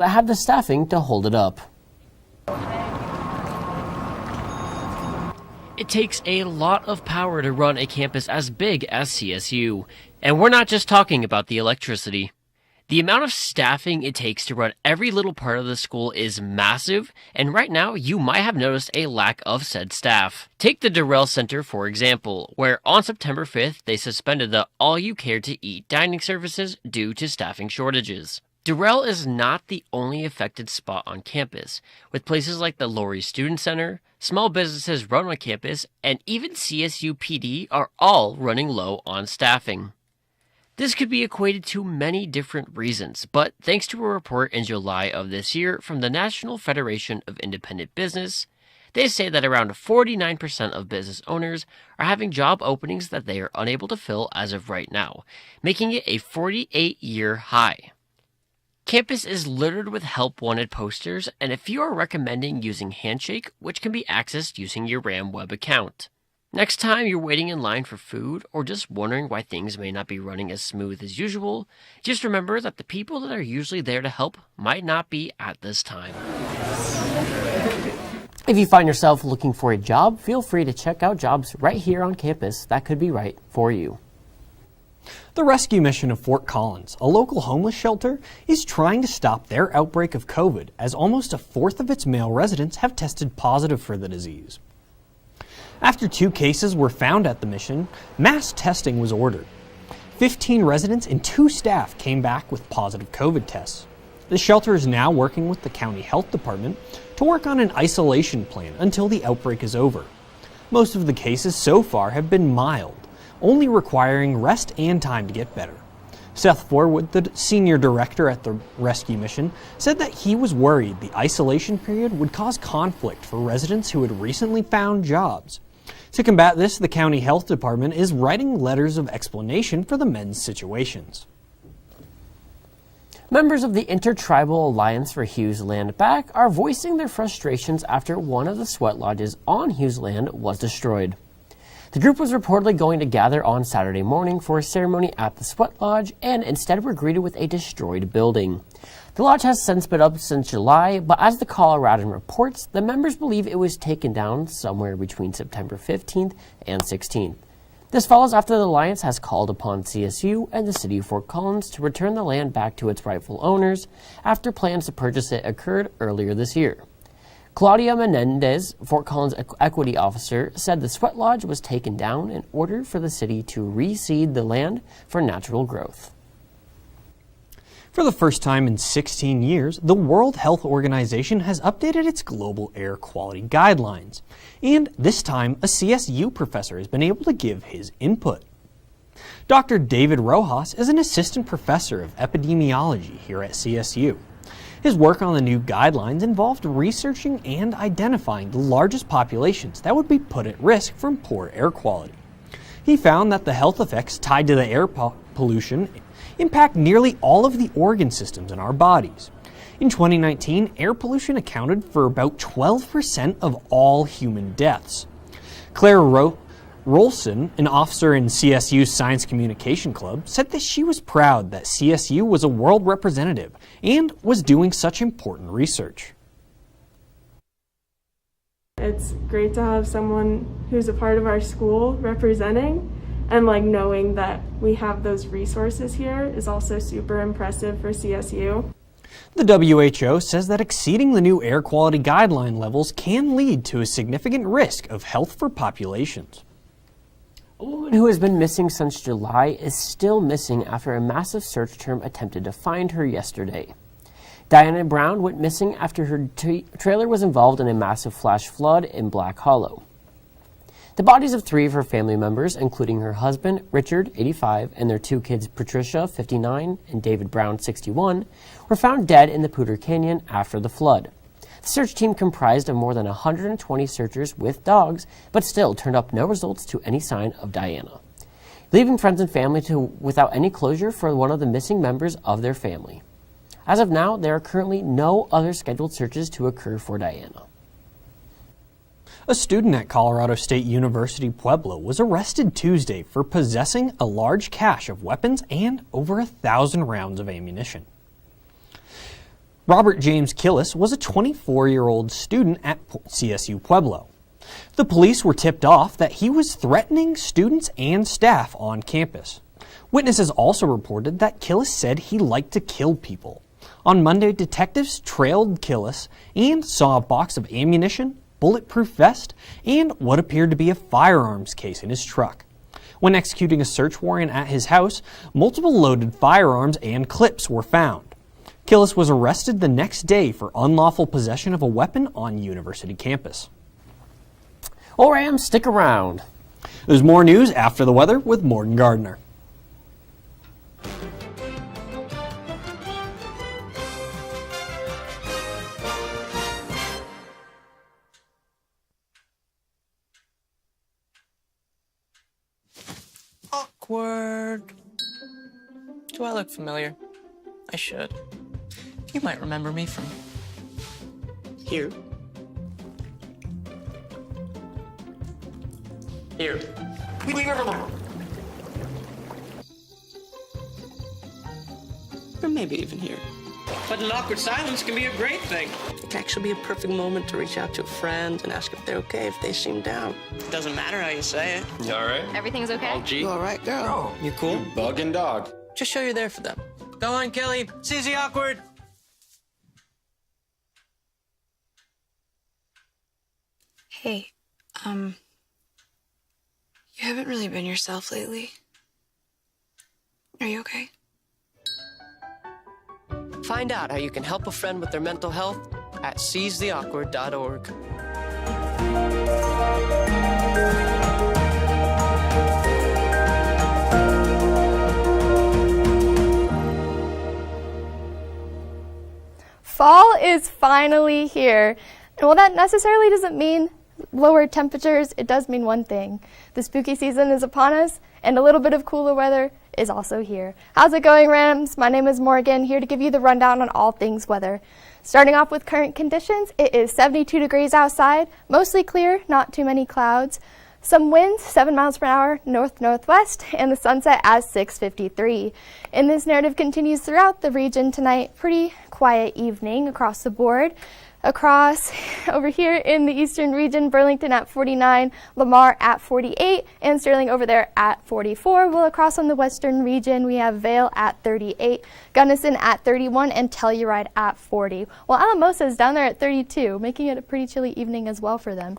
that have the staffing to hold it up. It takes a lot of power to run a campus as big as CSU. And we're not just talking about the electricity. The amount of staffing it takes to run every little part of the school is massive, and right now you might have noticed a lack of said staff. Take the Durrell Center for example, where on September 5th they suspended the all-you-care-to-eat dining services due to staffing shortages. Durrell is not the only affected spot on campus, with places like the Laurie Student Center, small businesses run on campus, and even CSU PD are all running low on staffing. This could be equated to many different reasons, but thanks to a report in July of this year from the National Federation of Independent Business, they say that around 49% of business owners are having job openings that they are unable to fill as of right now, making it a 48-year high. Campus is littered with help wanted posters, and a few are recommending using Handshake, which can be accessed using your RAM web account. Next time you're waiting in line for food or just wondering why things may not be running as smooth as usual, just remember that the people that are usually there to help might not be at this time. If you find yourself looking for a job, feel free to check out jobs right here on campus that could be right for you. The rescue mission of Fort Collins, a local homeless shelter, is trying to stop their outbreak of COVID as almost a fourth of its male residents have tested positive for the disease. After 2 cases were found at the mission, mass testing was ordered. 15 residents and 2 staff came back with positive COVID tests. The shelter is now working with the county health department to work on an isolation plan until the outbreak is over. Most of the cases so far have been mild, only requiring rest and time to get better. Seth Forwood, the senior director at the rescue mission, said that he was worried the isolation period would cause conflict for residents who had recently found jobs. To combat this, the county health department is writing letters of explanation for the men's situations. Members of the Intertribal Alliance for Hughes Land Back are voicing their frustrations after one of the sweat lodges on Hughes land was destroyed. The group was reportedly going to gather on Saturday morning for a ceremony at the sweat lodge and instead were greeted with a destroyed building. The lodge has since been up since July, but as the Coloradan reports, the members believe it was taken down somewhere between September 15th and 16th. This follows after the Alliance has called upon CSU and the city of Fort Collins to return the land back to its rightful owners after plans to purchase it occurred earlier this year. Claudia Menendez, Fort Collins equity officer, said the sweat lodge was taken down in order for the city to reseed the land for natural growth. For the first time in 16 years, the World Health Organization has updated its global air quality guidelines. And this time, a CSU professor has been able to give his input. Dr. David Rojas is an assistant professor of epidemiology here at CSU. His work on the new guidelines involved researching and identifying the largest populations that would be put at risk from poor air quality. He found that the health effects tied to the air pollution impact nearly all of the organ systems in our bodies. In 2019, air pollution accounted for about 12% of all human deaths. Claire Rolson, an officer in CSU's Science Communication Club, said that she was proud that CSU was a world representative and was doing such important research. It's great to have someone who's a part of our school representing, and knowing that we have those resources here is also super impressive for CSU. The WHO says that exceeding the new air quality guideline levels can lead to a significant risk of health for populations. A woman who has been missing since July is still missing after a massive search term attempted to find her yesterday. Diana Brown went missing after her trailer was involved in a massive flash flood in Black Hollow. The bodies of 3 of her family members, including her husband, Richard, 85, and their 2 kids, Patricia, 59, and David Brown, 61, were found dead in the Pooter Canyon after the flood. The search team comprised of more than 120 searchers with dogs, but still turned up no results to any sign of Diana, leaving friends and family without any closure for one of the missing members of their family. As of now, there are currently no other scheduled searches to occur for Diana. A student at Colorado State University Pueblo was arrested Tuesday for possessing a large cache of weapons and over 1,000 rounds of ammunition. Robert James Killis was a 24-year-old student at CSU Pueblo. The police were tipped off that he was threatening students and staff on campus. Witnesses also reported that Killis said he liked to kill people. On Monday, detectives trailed Killis and saw a box of ammunition, bulletproof vest, and what appeared to be a firearms case in his truck. When executing a search warrant at his house, multiple loaded firearms and clips were found. Killis was arrested the next day for unlawful possession of a weapon on university campus. Or stick around. There's more news after the weather with Morgan Gardner. Awkward. Do I look familiar? I should. You might remember me from here. Here. Or maybe even here. But an awkward silence can be a great thing. It can actually be a perfect moment to reach out to a friend and ask if they're okay if they seem down. Doesn't matter how you say it. You all right? Everything's okay? Oh, gee. You all right, girl? You cool? Bugging dog. Just show you're there for them. Go on, Kelly. Seize the awkward. Hey, you haven't really been yourself lately. Are you okay? Find out how you can help a friend with their mental health at seizetheawkward.org. Fall is finally here. And while that necessarily doesn't mean lower temperatures, it does mean one thing. The spooky season is upon us, and a little bit of cooler weather is also here. How's it going, Rams? My name is Morgan, here to give you the rundown on all things weather. Starting off with current conditions, it is 72 degrees outside, mostly clear, not too many clouds. Some winds, 7 miles per hour, north-northwest, and the sunset as 6:53. And this narrative continues throughout the region tonight. Pretty quiet evening across the board. Across over here in the eastern region, Burlington at 49, Lamar at 48, and Sterling over there at 44. While across on the western region, we have Vail at 38, Gunnison at 31, and Telluride at 40. While Alamosa is down there at 32, making it a pretty chilly evening as well for them.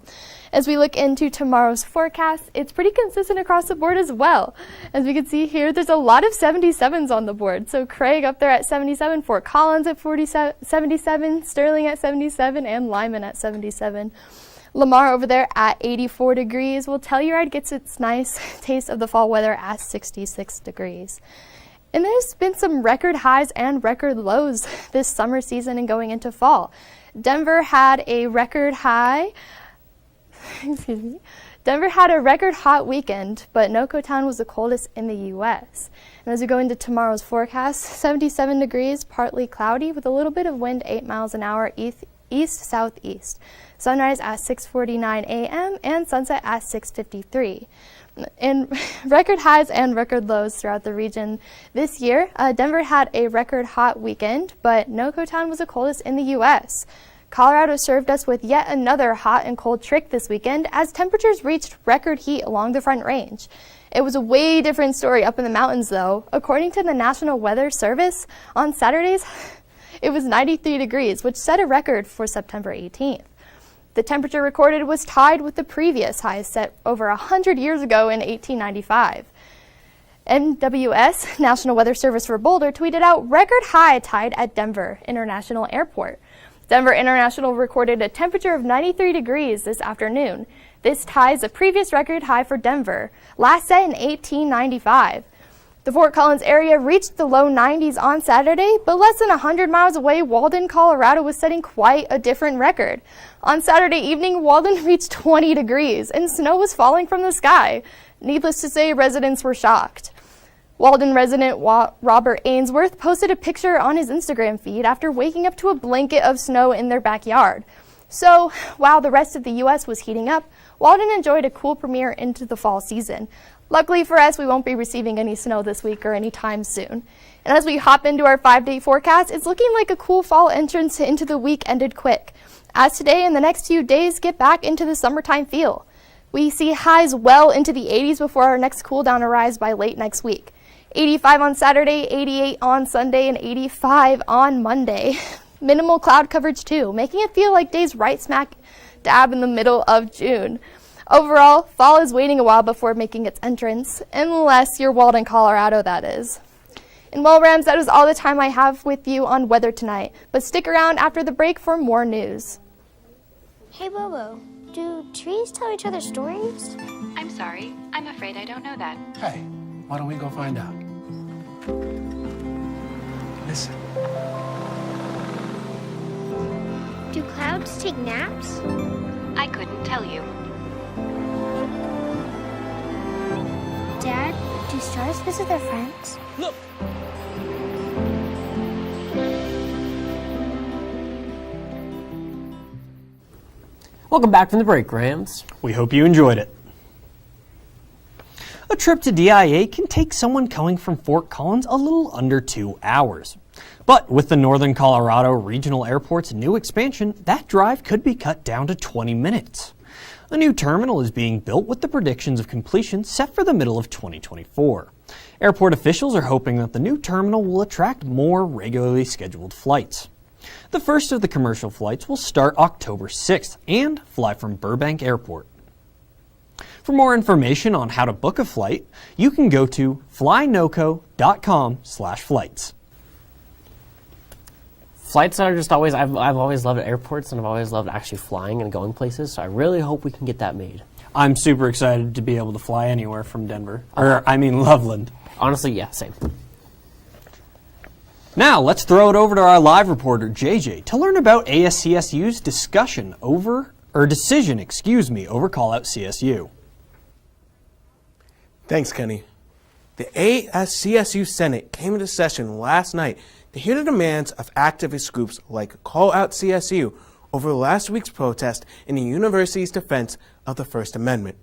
As we look into tomorrow's forecast, it's pretty consistent across the board as well. As we can see here, there's a lot of 77s on the board. So Craig up there at 77, Fort Collins at 77, Sterling at 77, and Lyman at 77. Lamar over there at 84 degrees. Well, Telluride gets its nice taste of the fall weather at 66 degrees. And there's been some record highs and record lows this summer season and going into fall. Denver had a record high. Denver had a record hot weekend, but Noco Town was the coldest in the U.S. And as we go into tomorrow's forecast, 77 degrees, partly cloudy with a little bit of wind, 8 miles an hour east-southeast. Sunrise at 6:49 a.m. and sunset at 6:53. And record highs and record lows throughout the region this year. Denver had a record hot weekend, but Noco Town was the coldest in the U.S. Colorado served us with yet another hot and cold trick this weekend as temperatures reached record heat along the Front Range. It was a way different story up in the mountains, though. According to the National Weather Service, on Saturdays, it was 93 degrees, which set a record for September 18th. The temperature recorded was tied with the previous high set over 100 years ago in 1895. NWS, National Weather Service for Boulder, tweeted out record high tied at Denver International Airport. Denver International recorded a temperature of 93 degrees this afternoon. This ties the previous record high for Denver, last set in 1895. The Fort Collins area reached the low 90s on Saturday, but less than 100 miles away, Walden, Colorado was setting quite a different record. On Saturday evening, Walden reached 20 degrees, and snow was falling from the sky. Needless to say, residents were shocked. Walden resident Robert Ainsworth posted a picture on his Instagram feed after waking up to a blanket of snow in their backyard. So, while the rest of the U.S. was heating up, Walden enjoyed a cool premiere into the fall season. Luckily for us, we won't be receiving any snow this week or anytime soon. And as we hop into our 5-day forecast, it's looking like a cool fall entrance into the week ended quick, as today and the next few days get back into the summertime feel. We see highs well into the 80s before our next cool down arrives by late next week. 85 on Saturday, 88 on Sunday, and 85 on Monday. Minimal cloud coverage too, making it feel like days right smack dab in the middle of June. Overall, fall is waiting a while before making its entrance, unless you're Walden, Colorado, that is. And well, Rams, that is all the time I have with you on weather tonight, but stick around after the break for more news. Hey, Bobo, do trees tell each other stories? I'm sorry, I'm afraid I don't know that. Hey, why don't we go find out? Listen. Do clouds take naps? I couldn't tell you. Dad, do stars visit their friends? Look! Welcome back from the break, Rams. We hope you enjoyed it. A trip to DIA can take someone coming from Fort Collins a little under 2 hours. But with the Northern Colorado Regional Airport's new expansion, that drive could be cut down to 20 minutes. A new terminal is being built with the predictions of completion set for the middle of 2024. Airport officials are hoping that the new terminal will attract more regularly scheduled flights. The first of the commercial flights will start October 6th and fly from Burbank Airport. For more information on how to book a flight, you can go to flynoco.com/flights. Flights are just always, I've always loved airports, and I've always loved actually flying and going places, so I really hope we can get that made. I'm super excited to be able to fly anywhere from Denver. Loveland. Honestly, yeah, same. Now, let's throw it over to our live reporter, JJ, to learn about ASCSU's decision over Call Out CSU. Thanks, Kenny. The ASCSU Senate came into session last night to hear the demands of activist groups like Call Out CSU over last week's protest in the university's defense of the First Amendment.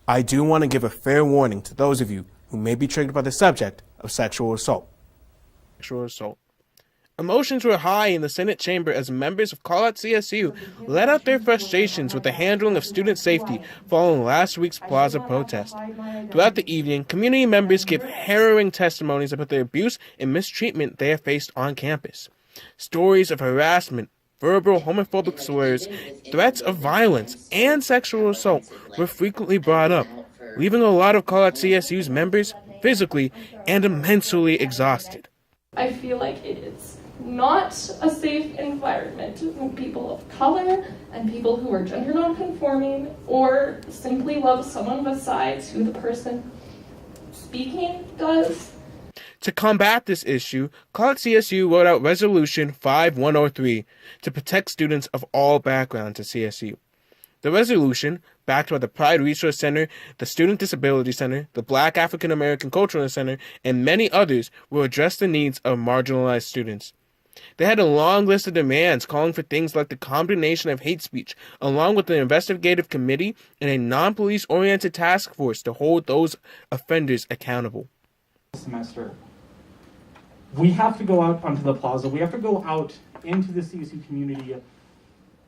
I do want to give a fair warning to those of you who may be triggered by the subject of sexual assault. Emotions were high in the Senate chamber as members of Call Out CSU let out their frustrations with the handling of student safety following last week's plaza protest. Throughout the evening, community members gave harrowing testimonies about the abuse and mistreatment they have faced on campus. Stories of harassment, verbal homophobic slurs, threats of violence, and sexual assault were frequently brought up, leaving a lot of Call Out CSU's members physically and mentally exhausted. I feel like it is not a safe environment when people of color and people who are gender non-conforming or simply love someone besides who the person speaking does. To combat this issue, Call Out CSU wrote out Resolution 5103 to protect students of all backgrounds at CSU. The resolution, backed by the Pride Resource Center, the Student Disability Center, the Black African American Cultural Center, and many others, will address the needs of marginalized students. They had a long list of demands calling for things like the condemnation of hate speech, along with an investigative committee and a non-police oriented task force to hold those offenders accountable. Semester, we have to go out onto the plaza, we have to go out into the CSU community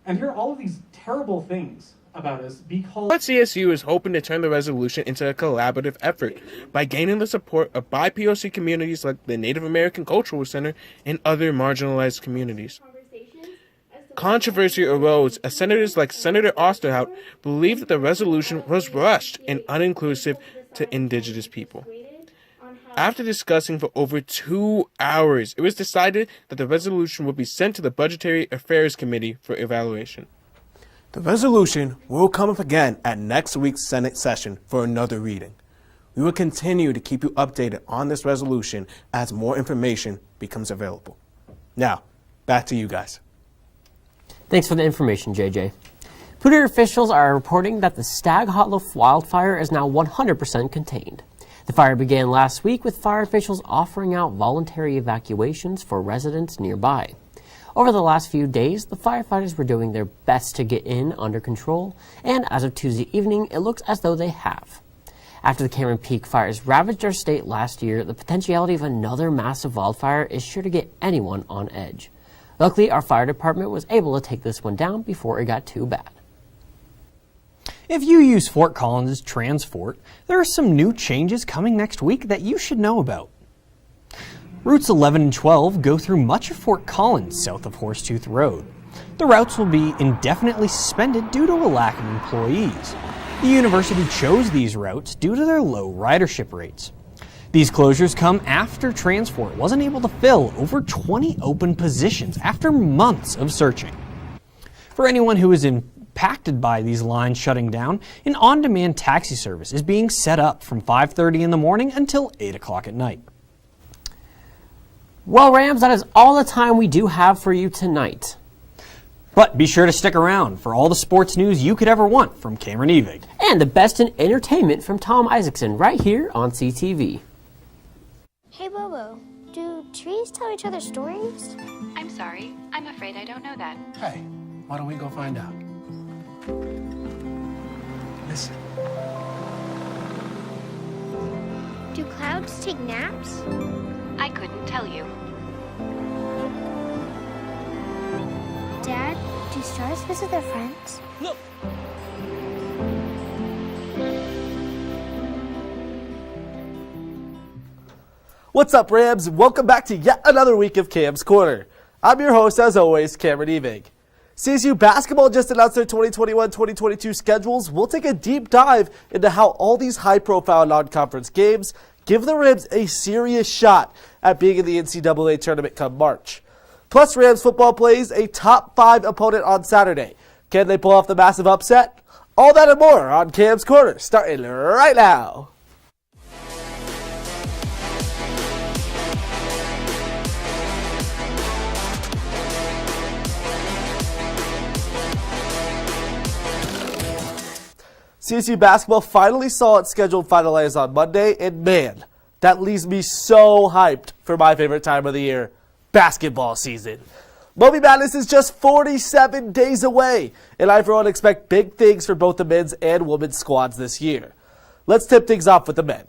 and hear all of these terrible things about us because CSU is hoping to turn the resolution into a collaborative effort by gaining the support of BIPOC communities like the Native American Cultural Center and other marginalized communities. Controversy arose as senators like Senator Osterhout believed that the resolution was rushed and uninclusive to indigenous people. After discussing for over 2 hours, it was decided that the resolution would be sent to the Budgetary Affairs Committee for evaluation. The resolution will come up again at next week's Senate session for another reading. We will continue to keep you updated on this resolution as more information becomes available. Now, back to you guys. Thanks for the information, JJ. Purdue officials are reporting that the Stag Hollow wildfire is now 100% contained. The fire began last week with fire officials offering out voluntary evacuations for residents nearby. Over the last few days, the firefighters were doing their best to get in under control, and as of Tuesday evening, it looks as though they have. After the Cameron Peak fires ravaged our state last year, the potentiality of another massive wildfire is sure to get anyone on edge. Luckily, our fire department was able to take this one down before it got too bad. If you use Fort Collins' Transfort, there are some new changes coming next week that you should know about. Routes 11 and 12 go through much of Fort Collins south of Horsetooth Road. The routes will be indefinitely suspended due to a lack of employees. The university chose these routes due to their low ridership rates. These closures come after Transfort wasn't able to fill over 20 open positions after months of searching. For anyone who is impacted by these lines shutting down, an on-demand taxi service is being set up from 5:30 in the morning until 8 o'clock at night. Well, Rams, that is all the time we do have for you tonight. But be sure to stick around for all the sports news you could ever want from Cameron Evig. And the best in entertainment from Tom Isaacson right here on CTV. Hey, Bobo, do trees tell each other stories? I'm sorry. I'm afraid I don't know that. Hey, why don't we go find out? Listen. Do clouds take naps? I couldn't tell you. Dad, do stars visit their friends? Look. What's up, Rams? Welcome back to yet another week of Cam's Corner. I'm your host, as always, Cameron Evig. CSU basketball just announced their 2021-2022 schedules. We'll take a deep dive into how all these high-profile non-conference games give the Rams a serious shot at being in the NCAA tournament come March. Plus, Rams football plays a top 5 opponent on Saturday. Can they pull off the massive upset? All that and more on Cam's Corner, starting right now. CSU basketball finally saw its schedule finalized on Monday, and man, that leaves me so hyped for my favorite time of the year, basketball season. Moby Madness is just 47 days away, and I for one expect big things for both the men's and women's squads this year. Let's tip things off with the men,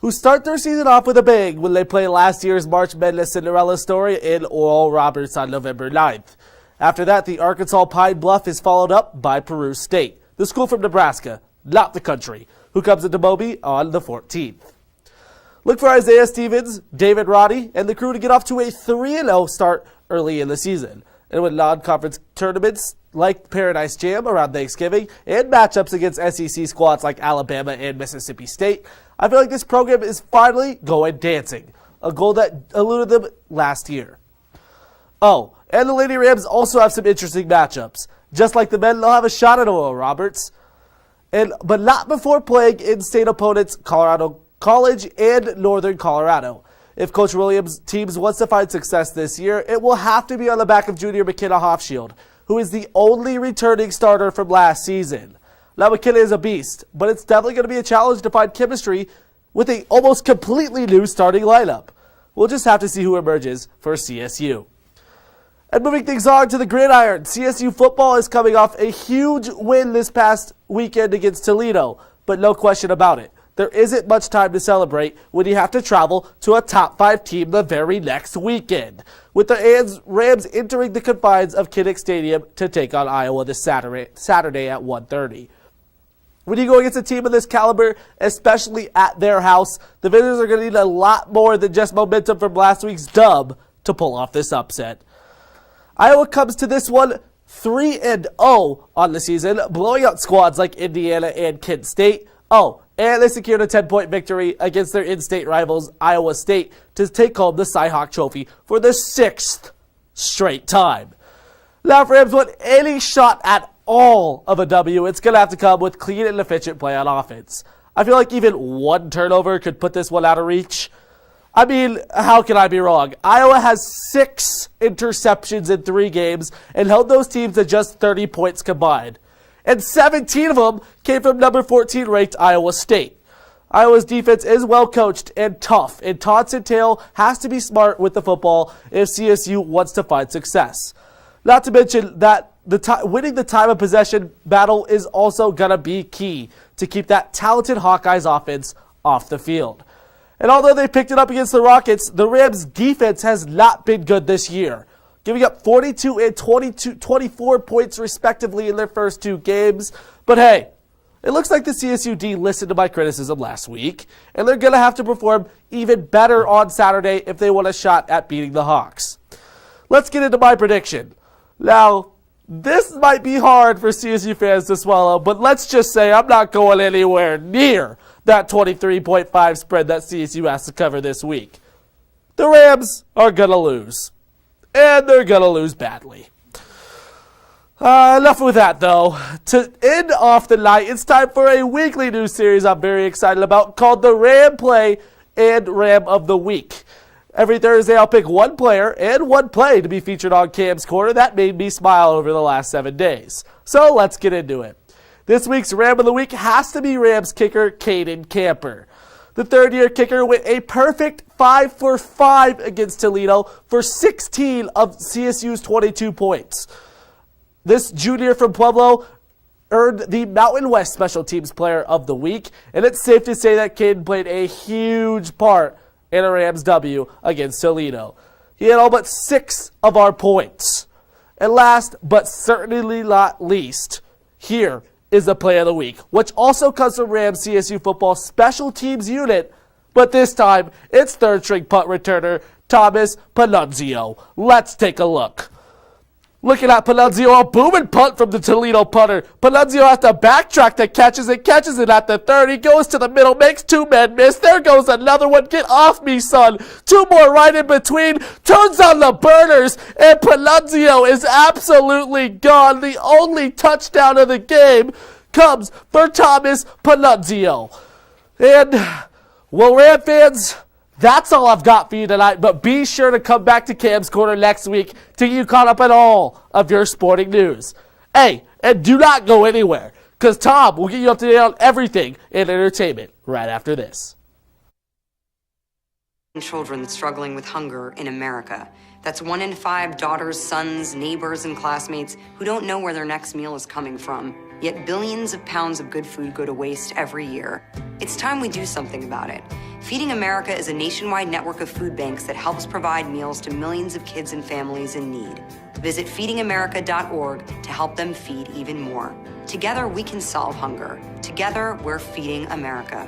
who start their season off with a bang when they play last year's March Madness Cinderella story in Oral Roberts on November 9th. After that, the Arkansas Pine Bluff is followed up by Peru State, the school from Nebraska, not the country, who comes into Moby on the 14th. Look for Isaiah Stevens, David Roddy, and the crew to get off to a 3-0 start early in the season. And with non-conference tournaments like Paradise Jam around Thanksgiving and matchups against SEC squads like Alabama and Mississippi State, I feel like this program is finally going dancing, a goal that eluded them last year. Oh, and the Lady Rams also have some interesting matchups. Just like the men, they'll have a shot at Oral Roberts, but not before playing in-state opponents Colorado College and Northern Colorado. If Coach Williams' teams wants to find success this year, it will have to be on the back of junior McKenna Hofschild, who is the only returning starter from last season. Now, McKenna is a beast, but it's definitely going to be a challenge to find chemistry with an almost completely new starting lineup. We'll just have to see who emerges for CSU. And moving things on to the gridiron, CSU football is coming off a huge win this past weekend against Toledo, but no question about it. There isn't much time to celebrate when you have to travel to a top 5 team the very next weekend, with the Rams entering the confines of Kinnick Stadium to take on Iowa this Saturday at 1:30. When you go against a team of this caliber, especially at their house, the visitors are going to need a lot more than just momentum from last week's dub to pull off this upset. Iowa comes to this one 3-0 on the season, blowing out squads like Indiana and Kent State. Oh, and they secured a 10-point victory against their in-state rivals, Iowa State, to take home the Cy-Hawk Trophy for the 6th straight time. Now, if Rams want any shot at all of a W, it's going to have to come with clean and efficient play on offense. I feel like even one turnover could put this one out of reach. I mean, how can I be wrong? Iowa has 6 interceptions in 3 games and held those teams to just 30 points combined. And 17 of them came from number 14 ranked Iowa State. Iowa's defense is well coached and tough, and Todd Centeio has to be smart with the football if CSU wants to find success. Not to mention that winning the time of possession battle is also going to be key to keep that talented Hawkeyes offense off the field. And although they picked it up against the Rockets, the Rams' defense has not been good this year, giving up 42 and 24 points respectively in their first two games. But hey, it looks like the CSU D listened to my criticism last week, and they're going to have to perform even better on Saturday if they want a shot at beating the Hawks. Let's get into my prediction. Now, this might be hard for CSU fans to swallow, but let's just say I'm not going anywhere near that 23.5 spread that CSU has to cover this week. The Rams are going to lose, and they're going to lose badly. Enough with that, though. To end off the night, it's time for a weekly news series I'm very excited about called the Ram Play and Ram of the Week. Every Thursday, I'll pick one player and one play to be featured on Cam's Corner that made me smile over the last 7 days. So let's get into it. This week's Ram of the Week has to be Rams kicker Caden Camper. The third-year kicker went a perfect 5 for 5 against Toledo for 16 of CSU's 22 points. This junior from Pueblo earned the Mountain West Special Teams Player of the Week, and it's safe to say that Caden played a huge part in a Rams W against Toledo. He had all but 6 of our points. And last, but certainly not least, here is the Play of the Week, which also comes from Rams CSU football special teams unit, but this time it's third-string punt returner Thomas Panunzio. Let's take a look. Looking at Panunzio, a booming punt from the Toledo punter. Panunzio has to backtrack to catches it at the 30. He goes to the middle, makes 2 men miss. There goes another one. Get off me, son. 2 more right in between. Turns on the burners, and Panunzio is absolutely gone. The only touchdown of the game comes for Thomas Panunzio. And, well, Ram fans, that's all I've got for you tonight, but be sure to come back to Cam's Corner next week to get you caught up on all of your sporting news. Hey, and do not go anywhere, because Tom will get you up to date on everything in entertainment right after this. Children struggling with hunger in America. That's 1 in 5 daughters, sons, neighbors, and classmates who don't know where their next meal is coming from. Yet billions of pounds of good food go to waste every year. It's time we do something about it. Feeding America is a nationwide network of food banks that helps provide meals to millions of kids and families in need. Visit feedingamerica.org to help them feed even more. Together, we can solve hunger. Together, we're feeding America.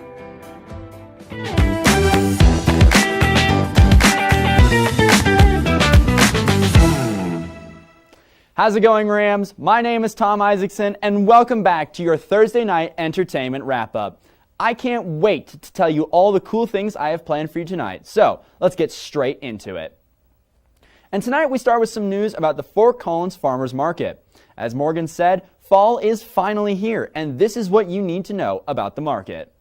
How's it going, Rams? My name is Tom Isaacson, and welcome back to your Thursday night entertainment wrap-up. I can't wait to tell you all the cool things I have planned for you tonight, so let's get straight into it. And tonight we start with some news about the Fort Collins Farmers Market. As Morgan said, fall is finally here, and this is what you need to know about the market.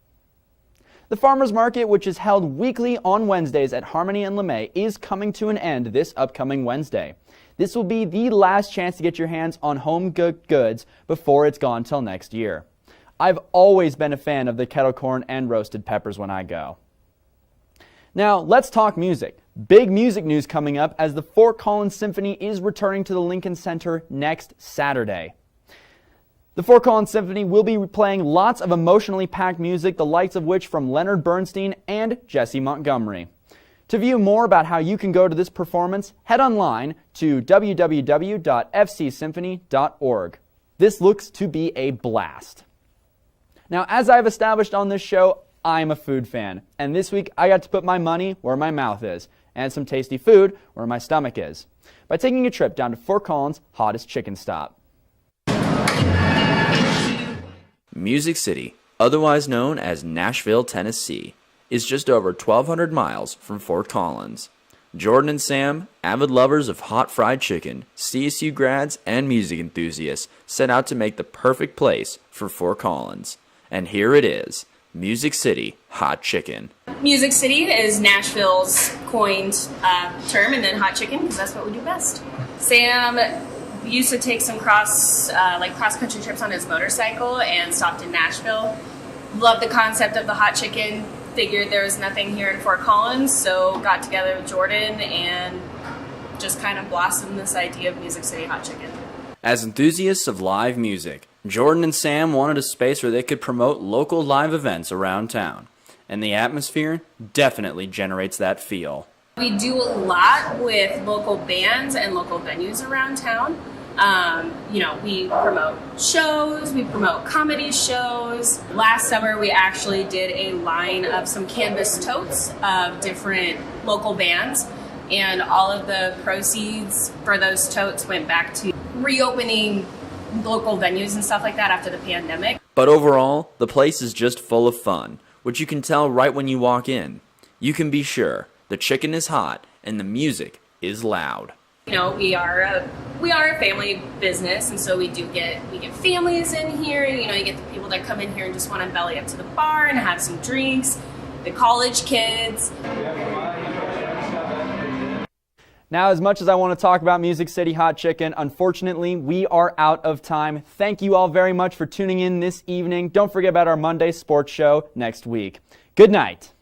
The Farmers Market, which is held weekly on Wednesdays at Harmony and LeMay, is coming to an end this upcoming Wednesday. This will be the last chance to get your hands on home goods before it's gone till next year. I've always been a fan of the kettle corn and roasted peppers when I go. Now, let's talk music. Big music news coming up as the Fort Collins Symphony is returning to the Lincoln Center next Saturday. The Fort Collins Symphony will be playing lots of emotionally packed music, the likes of which from Leonard Bernstein and Jesse Montgomery. To view more about how you can go to this performance, head online to www.fcsymphony.org. This looks to be a blast. Now, as I've established on this show, I'm a food fan, and this week I got to put my money where my mouth is, and some tasty food where my stomach is, by taking a trip down to Fort Collins' hottest chicken stop. Music City, otherwise known as Nashville, Tennessee, is just over 1,200 miles from Fort Collins. Jordan and Sam, avid lovers of hot fried chicken, CSU grads, and music enthusiasts, set out to make the perfect place for Fort Collins. And here it is, Music City Hot Chicken. Music City is Nashville's coined term, and then hot chicken, because that's what we do best. Sam used to take some cross-country trips on his motorcycle and stopped in Nashville. Loved the concept of the hot chicken. Figured there was nothing here in Fort Collins, so got together with Jordan and just kind of blossomed this idea of Music City Hot Chicken. As enthusiasts of live music, Jordan and Sam wanted a space where they could promote local live events around town, and the atmosphere definitely generates that feel. We do a lot with local bands and local venues around town. We promote shows, we promote comedy shows. Last summer we actually did a line of some canvas totes of different local bands, and all of the proceeds for those totes went back to reopening local venues and stuff like that after the pandemic. But overall, the place is just full of fun, which you can tell right when you walk in. You can be sure the chicken is hot and the music is loud. We are a family business, and so we get families in here. You get the people that come in here and just want to belly up to the bar and have some drinks, the college kids. Now, as much as I want to talk about Music City Hot Chicken, unfortunately, we are out of time. Thank you all very much for tuning in this evening. Don't forget about our Monday sports show next week. Good night.